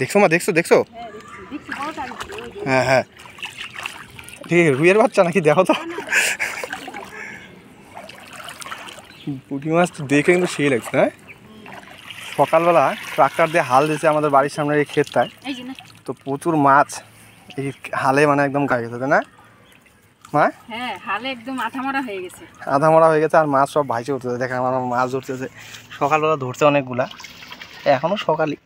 দেখছো মা, দেখছো দেখছো? হ্যাঁ হ্যাঁ, ঠিক আছে। রুইয়ের বাচ্চা নাকি দেখো তো। পুঁটি মাছ দেখে কিন্তু সেই লাগছে। হ্যাঁ, সকালবেলা ট্রাক্টর দিয়ে হাল দিয়েছে আমাদের বাড়ির সামনে এই ক্ষেতটায়, তো প্রচুর মাছ এই হালে মানে একদম গায়ে গেছে, তাই না মা? হ্যাঁ, হালে একদম আধামরা হয়ে গেছে, আধামরা হয়ে গেছে। আর মাছ সব ভাইসে উঠতেছে। দেখেন আমার মাছ ধরতেছে, সকালবেলা ধরছে অনেকগুলা, এখনও সকালই,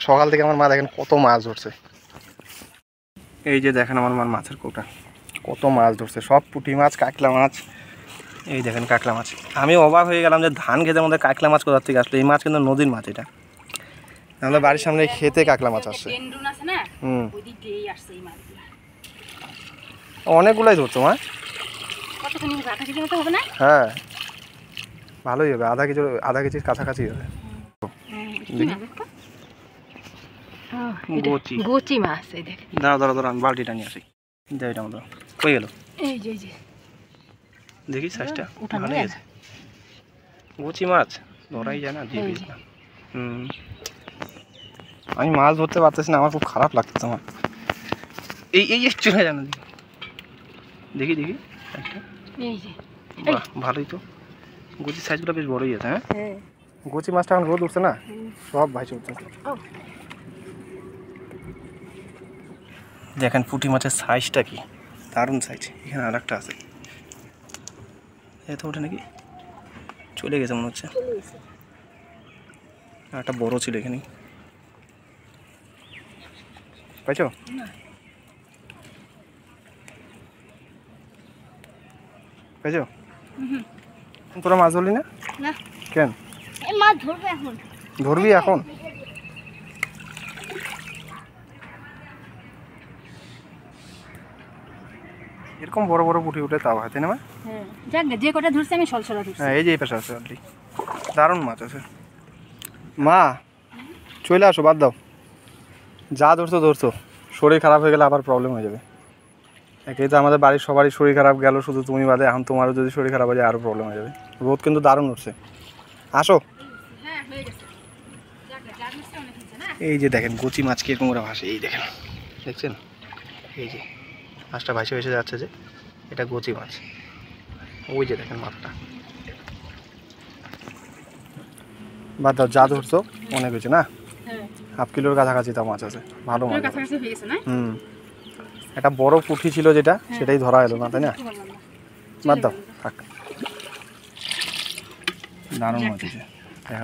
সকাল থেকে আমার মা দেখেন কত মাছ ধরছে। এই যে দেখেন আমার মার মাছের কৌটা, কত মাছ ধরছে, সব পুঁটি মাছ, কাঁকড়া মাছ। এই দেখেন কাঁকড়া মাছ। আমি অবাক হয়ে গেলাম যে ধান খেতের মধ্যে কাঁকড়া মাছ কোথার থেকে আসলো। এই মাছ কিন্তু নদীর মাছ। এটা আমাদের বাড়ির সামনে খেতে কাঁকড়া মাছ আসছে। অনেকগুলাই ধরছো মা। হ্যাঁ, ভালোই হবে, আধা কেজির কাছাকাছি হবে। গোচি মাছ, এই দেখ। দাঁড়া আমি বালতিটা নিয়ে আসি। এটা মতো কই গেল? এই যে দেখি সাইজটা ভালো গেছে। গোচি মাছ ধরাই যায় না, দিয়ে দিস না। আমি মাছ ধরতে পারতেছি না, আমার খুব খারাপ লাগতেছে। আমার এই চলে যান, দেখি সাইজটা। বাহ, ভালোই তো। গোচি সাইজগুলো বেশ বড়ই আছে। হ্যাঁ, গোচি মাছটা এখন রোদ উঠছে না, সব ভাইসে উঠছে। দেখেন পুঁটি মাছের সাইজটা কি দারুণ সাইজ। এখানে আর একটা আছে, এত ওঠে নাকি, চলে গেছে মনে হচ্ছে। একটা বড় ছিল এখানে, পাইছো? পাইছো? তোরা মাছ ধরলি না কেন? ধরবি এখন? এরকম বড় বড় পুঁটি উঠে তাও হয়, তাই না? যে কটা ধরছি আমি সলসলা ধরছি। হ্যাঁ, এই যে এই পাশে আছে অলরেডি, দারুণ মাছ আছে। মা চলে আসো, বাদ দাও, যা ধরছো। শরীর খারাপ হয়ে গেলে আবার প্রবলেম হয়ে যাবে। একেই তো আমাদের বাড়ির সবারই শরীর খারাপ গেল, শুধু তুমি বাদে। এখন তোমারও যদি শরীর খারাপ হয়ে যায় আরও প্রবলেম হয়ে যাবে। রোদ কিন্তু দারুণ উঠছে, আসো। এই যে দেখেন গোচি মাছ কিরকম করে ভাসে, এই দেখেন, দেখছেন? এই যে মাছটা ভেসে যাচ্ছে, যে এটা গোচি মাছ। ওই যে দেখেন মাছটা, বাদ দাও, যা ধরছো অনেক হয়েছে না, হাফ কিলোর কাছাকাছি তাও মাছ আছে, ভালো মাছ। একটা বড় পুঁটি ছিল যেটা, সেটাই ধরা এলো না, তাই না? বাদ দাও, থাক। দারুণ মাছ আছে,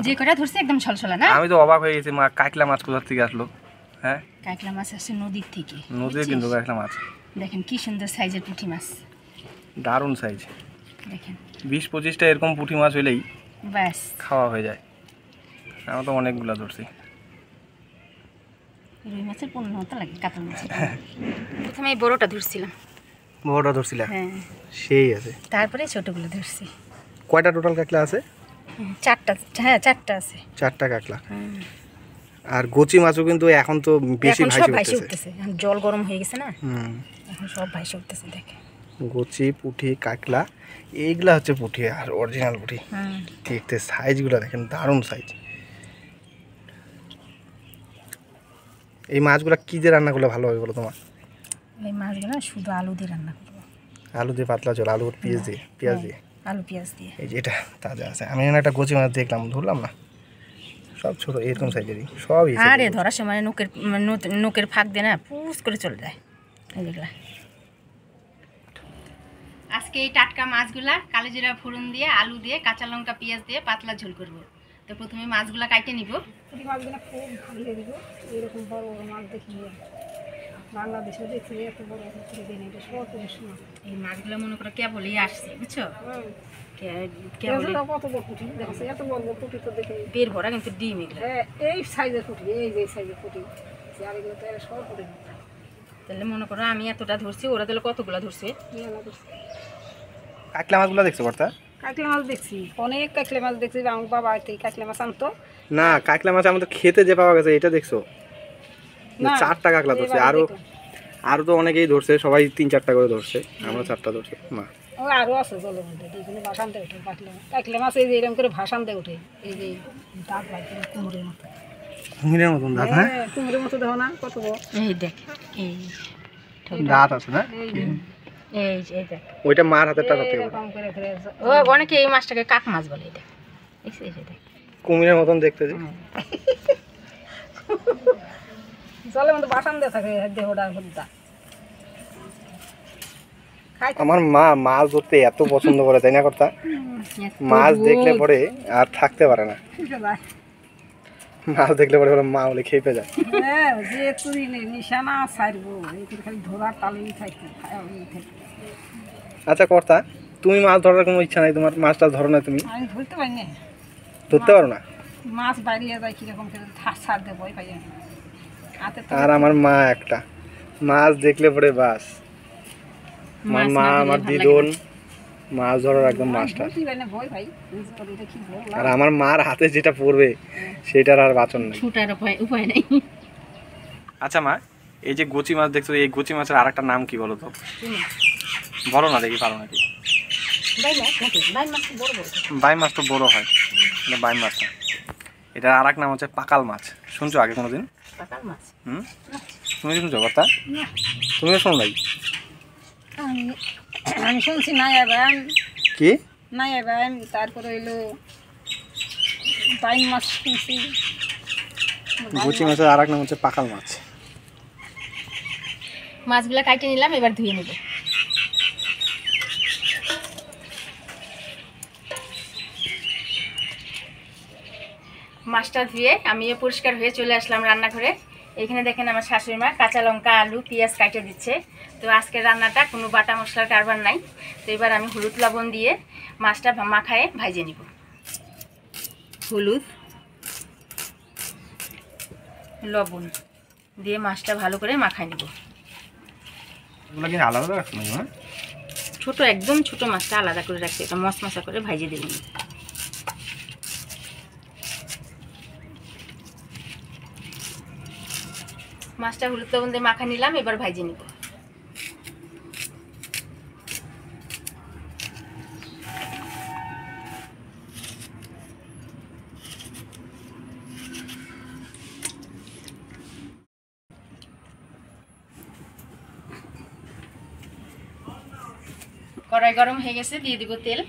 যে কটা ধরছে একদম ছলছলা না। আমি তো অবাক হয়ে গেছি, মা কাঁকড়া মাছ কোথা থেকে আসলো? হ্যাঁ, কাঁকড়া মাছ আসছে নদীর থেকে। নদীর কিন্তু কাঁকড়া মাছ, দেখেন কি সুন্দর সাইজের পুঁটি মাছ, দারুণ সাইজ। দেখেন 20-25টা এরকম পুঁটি মাছ হলেই ব্যাস খাওয়া হয়ে যায়। আমরা তো অনেকগুলো ধরছি। রুই মাছের পণ্য মতো লাগে, কাতল মাছের। প্রথমে এই বড়টা ধরছিলাম। বড়টা ধরছিলাম? হ্যাঁ, সেই আছে। তারপরে ছোটগুলো ধরছি। কয়টা টোটাল কাঁকড়া আছে? 4টা। হ্যাঁ, 4টা আছে। 4টা কাঁকড়া। আর গোচি মাছও কিন্তু এখন তো বেশি ভাইসে উঠতেছে, এখন জল গরম হয়ে গেছে না, এখন সব ভাইসে উঠতেছে। দেখে গোচি, পুঁটি, কাঁকড়া, এইগুলা হচ্ছে পুঁটি, আর অরিজিনাল পুঁটি। দেখতে সাইজগুলো দেখেন, দারুণ সাইজ। এই মাছগুলো কি দিয়ে রান্না করলে ভালো হবে বলো তোমার? এই মাছগুলো শুধু আলু দিয়ে রান্না করবো। আলু দিয়ে পাতলা ঝোল, আলু পেঁয়াজ দিয়ে আলু পেঁয়াজ দিয়ে। এই যে এটা তাজা আছে। আমি একটা গোচি মাছ দেখলাম, ধরলাম না, সব ছোট এরকম সাইজেরই সব। আরে ধরার সময় নোকের ফাঁক দিয়ে না পুষ করে চলে যায় এগুলা। আজকে এই টাটকা মাছগুলা কালোজিরা ফোড়ন দিয়ে, আলু দিয়ে, কাঁচা লঙ্কা, পেঁয়াজ দিয়ে পাতলা ঝোল করব। তো প্রথমে মাছগুলা কাটে নিব। মাছগুলা খুব ভালো দিব, এরকম বড় বড় মাছ দেখিয়ে বাংলাদেশে দেখছি এত বড় দিন, এটা সব মাছ। এই মাছগুলা মনে করো কেবলই আসছে, বুঝছো? কত বড় পুঁটি দেখছে, এত বড় বড় পুঁটি তো দেখে বের ভরা কিন্তু ডিম এগুলো। এই সাইজের পুঁটি, এই যে সাইজের পুঁটি, আর এগুলো তো সব পুঁটি। তাহলে মনে করো আমি এতটা ধরছি, ওরা তাহলে কতগুলো ধরছে? কাঁকড়া মাছগুলো দেখছো কর্তা? কাঁকড়া মাছ দেখছি, অনেক কাঁকড়া মাছ দেখছি। আমার বাবা কাঁকড়া মাছ আনতো না, কাঁকড়া মাছ আমাদের খেতে যে পাওয়া গেছে এটা দেখছো? 4টা কাঁকড়া ধরছে, আরো তো অনেকেই ধরছে, সবাই 3-4টা করে ধরছে, আমরা 4টা ধরছি। মা আরো আছে জলের মধ্যে, এখানে ভাসান দিয়ে ওঠে কাঁকড়া মাছ, এই যে এরকম করে ভাসান দিয়ে ওঠে, এই যে দাঁত বাইরে কোমরের মতো। কুমিরের মতন দাঁত, হ্যাঁ কুমিরের মতো দেখো না কত বড়। এই দেখ, এই দাঁত আছে না? এই যে, এই দেখ। ওইটা মার হাতেরটা সব থেকে বড়। এরকম করে করে ও অনেকে এই মাছটাকে কাক মাছ বলে। এই দেখ, দেখছিস? এই যে দেখ। কুমিরের মতন দেখতে যে। জলের মধ্যে বাসান দিয়ে থাকে দেহটা ভর্তা। আমার মা মাছ ধরতে এত পছন্দ করে, তাই না কর্তা? মাছ দেখলে পরে আর থাকতে পারে না। মাছ দেখলে পরে মা বলে খেপে যায়। হ্যাঁ, যে তুই নিশানা ছাড়বো এই খালি ধরার তালেই থাকি, আচ্ছা কর্তা, তুমি মাছ ধরার কোনো ইচ্ছা নাই তোমার? মাছটা ধরো না তুমি? আমি ধরতে পারি না, ধরতে পারো না? মাছ বাইরে যায় কিরকম করে ছাড় দিয়ে ভয় পাই আমি। হাতে তো আর আমার মা একটা মাছ দেখলে পরে বাস, আমার মা আমার দিদুন মাছ ধরার একদম মাস্টার। ধরতে পারি না, ভয় পাই। এটা কি বললাম? আর আমার মার হাতে যেটা পড়বে সেটার আর বাঁচন নেই। ছুটার উপায় নেই। আচ্ছা মা, এই যে গুচি মাছ দেখছো, এই গুচি মাছের আর একটা নাম কি বলো তো? বলো না দেখি, পারো নাকি? বাইম মাছ বড় বড়। বাই মাছ তো বড় হয়, এটা বাই মাছ না। এটার আর এক নাম হচ্ছে পাকাল মাছ। শুনছো আগে কোনোদিন? পাকাল মাছ? তুমি শুনছো কথা? তুমিও শোনো নাই? আমি শুনছি নাইয়া ব্যায়াম, কি নাইয়া ব্যায়াম, তারপরে হইলো বাইম মাছ শুনছি। গুচি মাছের আর এক নাম হচ্ছে পাকাল মাছ। মাছগুলা কাটে নিলাম, এবার ধুয়ে নেব। মাছটা ধুয়ে আমিও পরিষ্কার হয়ে চলে আসলাম রান্নাঘরে। এখানে দেখেন আমার শাশুড়ি মা কাঁচা লঙ্কা, আলু, পেঁয়াজ কাটে দিচ্ছে। তো আজকের রান্নাটা কোনো বাটা মশলার কারবার নাই। তো এবার আমি হলুদ লবণ দিয়ে মাছটা মাখায়ে ভাজে নিব। হলুদ লবণ দিয়ে মাছটা ভালো করে মাখায় নিব। এগুলো কি আলাদা রাখছো নাকি? ছোট, একদম ছোট মাছটা আলাদা করে রাখছি, এটা মশমশা করে ভাজে দেব। মাছটা হলুদ লবণ দিয়ে মাখা নিলাম, এবার ভাজে নিব। কড়াই গরম হয়ে গেছে, দিয়ে দিব তেল।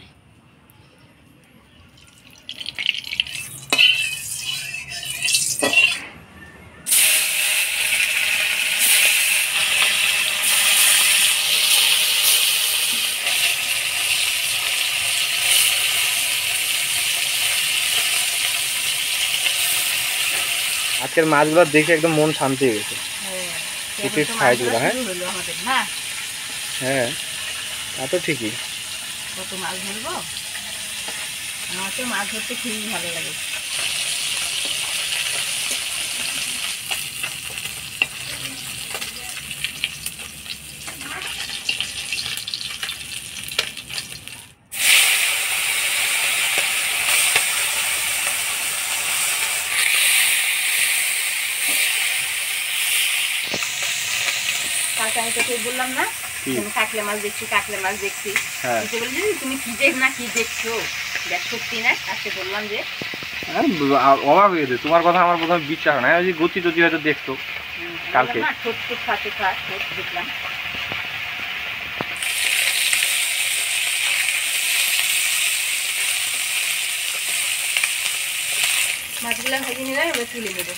আজকের মাছগুলো দেখে একদম মন শান্তি হয়ে গেছে। পিসের সাইজগুলো, হ্যাঁ হ্যাঁ তা তো ঠিকই। কত মাছ ধরবো, আমার তো মাছ ধরতে খুবই ভালো লাগে। কালকে আমি তোকে বললাম না আমি কাকলে মাছ দেখছি, কাকলে মাছ দেখছি। হ্যাঁ। তুই বললি যে তুমি কি দেখ না কি দেখছো, দেখ সত্যি না। আজকে বললাম যে অবাক হয়ে গেছে, তোমার কথা আমার প্রথমে বিশ্বাস হয় না। ওই যে গতি টতি হয়তো দেখতো কালকে। না ছোট ছোট খাতে খা ছোট দেখলাম। মাছগুলা ভেজে নিলাম, এবার তুলে নেবো।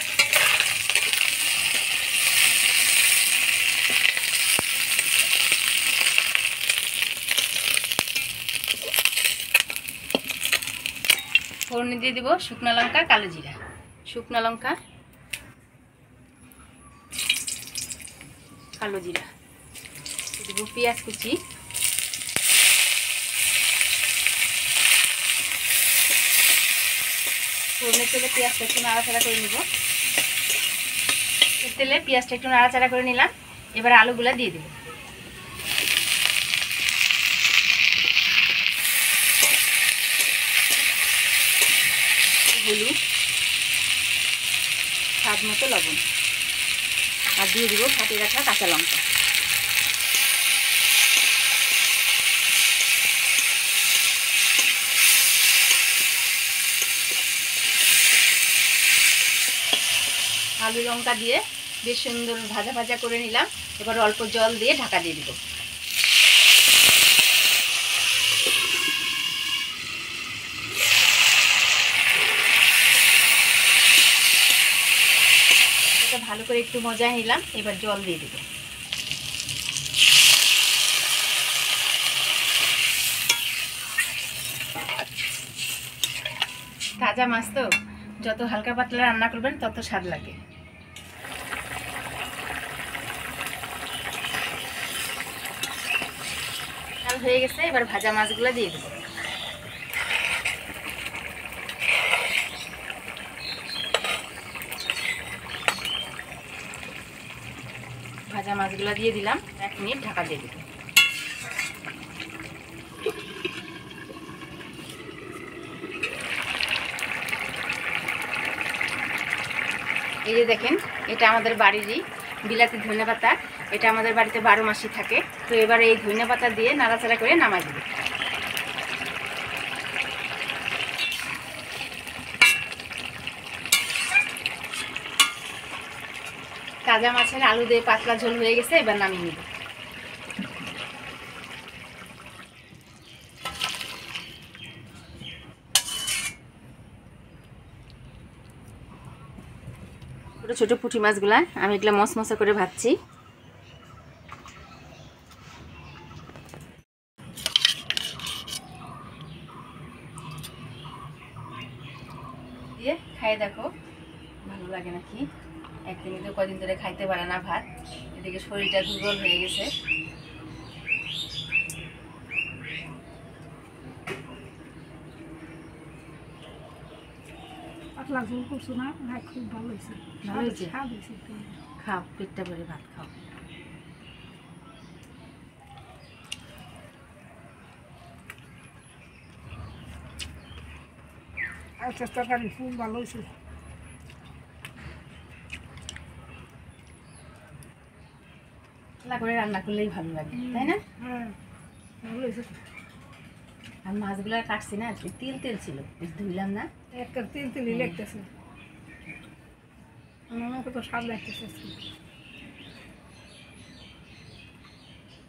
ফোড়নে দিয়ে দিব শুকনো লঙ্কা, কালো জিরা। শুকনো লঙ্কা, কালো জিরা, দিব পেঁয়াজ কুচি, ফোড়নের তেলে পেঁয়াজটা একটু নাড়াচাড়া করে নিব। তেলে পেঁয়াজটা একটু নাড়াচাড়া করে নিলাম, এবার আলুগুলা দিয়ে দেব। হলুদ, স্বাদ মতো লবণ, আর দিয়ে দিব ফাটিয়ে রাখা কাঁচা লঙ্কা। আলু লঙ্কা দিয়ে বেশ সুন্দর ভাজা ভাজা করে নিলাম। এবার অল্প জল দিয়ে ঢাকা দিয়ে দিব। এটা ভালো করে একটু মজায় নিলাম, এবার জল দিয়ে দিব। তাজা মাছ তো যত হালকা পাতলা রান্না করবেন তত স্বাদ লাগে। হয়ে গেছে, এবার ভাজা মাছগুলো দিয়ে দেবো। ভাজা মাছগুলো দিয়ে দিলাম, 1 মিনিট ঢাকা দিয়ে দেবো। এই যে দেখেন, এটা আমাদের বাড়িরই বিলাতি ধনেপাতা। এটা আমাদের বাড়িতে 12 মাসই থাকে। তো এবার এই ধনেপাতা দিয়ে নাড়াচাড়া করে নামাই দেব। তাজা মাছের আলু দিয়ে পাতলা ঝোল হয়ে গেছে, এবার নামিয়ে নেব। ছোটো ছোটো পুঁটি মাছগুলা আমি এগুলো মশমশা করে ভাজছি। দিয়ে খাই দেখো ভালো লাগে নাকি। একদিনই তো কদিন ধরে খাইতে পারে না ভাত, এদিকে শরীরটা দুর্বল হয়ে গেছে। পাতলা ঝোল করছো না, খুব ভালো হয়েছে। ভালো হয়েছে? স্বাদ হয়েছে। খাও, পেটটা ভরে ভাত খাও। আর তরকারি খুব ভালো হয়েছে। পাতলা করে রান্না করলেই ভালো লাগে, তাই না? হ্যাঁ, ভালো হয়েছে। আর মাছগুলো কাটছি না, তেল তেল ছিল, বেশ ধুইলাম না। একটা তেল তেলই লাগতেছে, আমাকে তো স্বাদ লাগতেছে।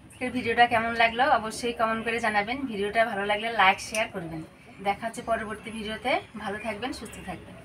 আজকের ভিডিওটা কেমন লাগলো অবশ্যই কমেন্ট করে জানাবেন। ভিডিওটা ভালো লাগলে লাইক শেয়ার করবেন। দেখা হচ্ছে পরবর্তী ভিডিওতে। ভালো থাকবেন, সুস্থ থাকবেন।